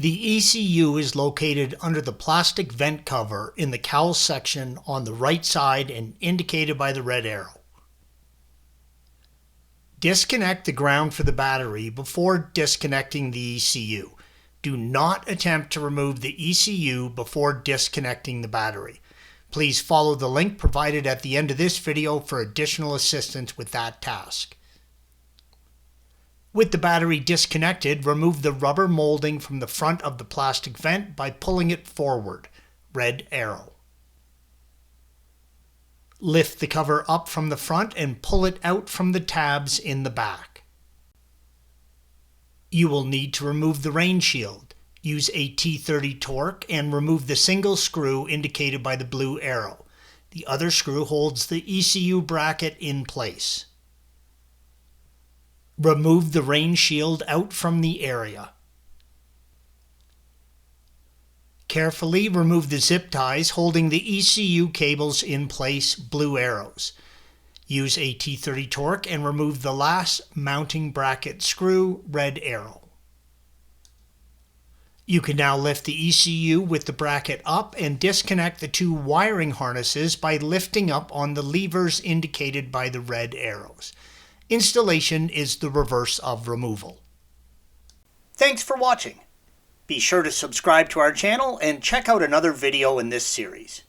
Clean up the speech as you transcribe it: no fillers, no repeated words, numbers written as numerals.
The ECU is located under the plastic vent cover in the cowl section on the right side and indicated by the red arrow. Disconnect the ground for the battery before disconnecting the ECU. Do not attempt to remove the ECU before disconnecting the battery. Please follow the link provided at the end of this video for additional assistance with that task. With the battery disconnected, remove the rubber molding from the front of the plastic vent by pulling it forward, red arrow. Lift the cover up from the front and pull it out from the tabs in the back. You will need to remove the rain shield. Use a T30 torque and remove the single screw indicated by the blue arrow. The other screw holds the ECU bracket in place. Remove the rain shield out from the area. Carefully remove the zip ties holding the ECU cables in place, blue arrows. Use a T30 torque and remove the last mounting bracket screw, red arrow. You can now lift the ECU with the bracket up and disconnect the two wiring harnesses by lifting up on the levers indicated by the red arrows. Installation is the reverse of removal. Thanks for watching. Be sure to subscribe to our channel and check out another video in this series.